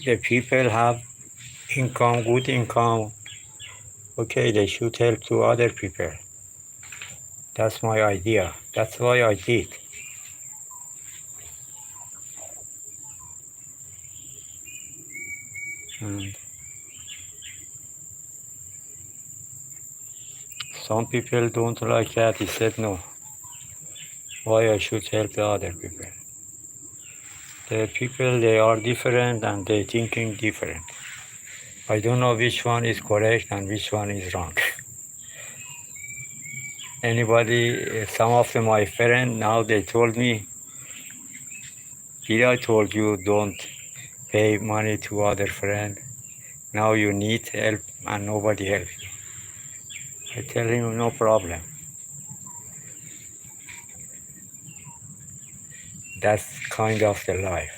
the people have income, good income, okay, they should help to other people. That's my idea. That's why I did. And some people don't like that. He said, no, why I should help the other people? The people, they are different and they thinking different. I don't know which one is correct and which one is wrong. Anybody, some of my friends, now they told me, did I told you don't pay money to other friend? Now you need help and nobody help you. I tell him, no problem. That's kind of the life.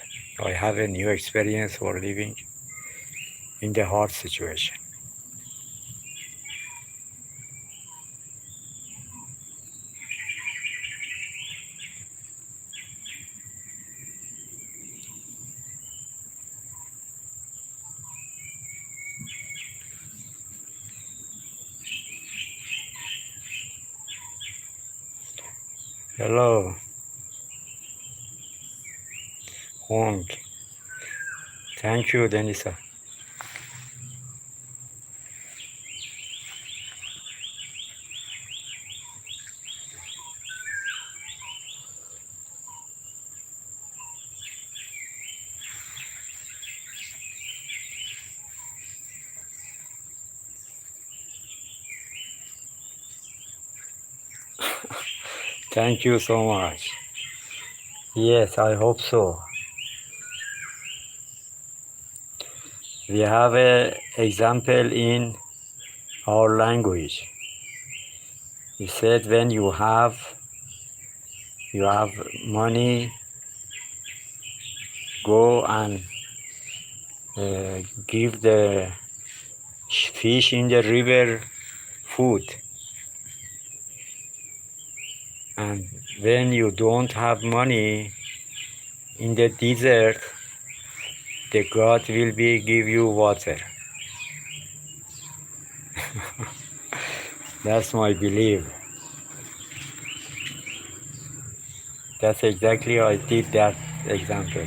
I have a new experience for living in the hard situation. Hello, Hong. Thank you, Denisa. Thank you so much. Yes, I hope so. We have an example in our language. He said when you have money, go and give the fish in the river food. And when you don't have money in the desert, the God will give you water. That's my belief. That's exactly I did that example.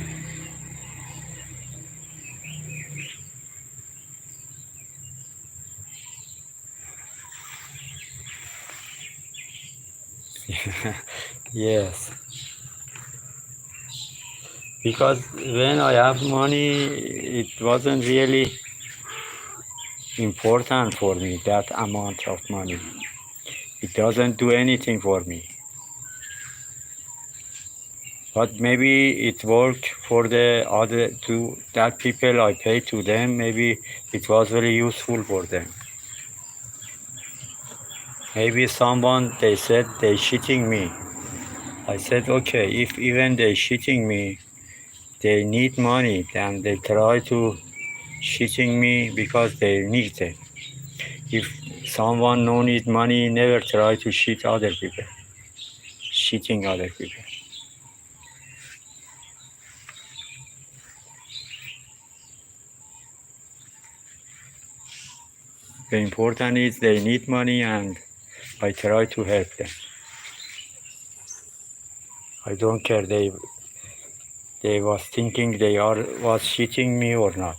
Yes. Because when I have money, it wasn't really important for me, that amount of money. It doesn't do anything for me. But maybe it worked for the other two, that people I paid to them, maybe it was very useful for them. Maybe someone, they said they cheating me. I said, okay, if even they cheating me, they need money, then they try to cheating me because they need it. If someone no need money, never try to cheat other people, cheating other people. The important is they need money and I try to help them. I don't care they was thinking they was cheating me or not.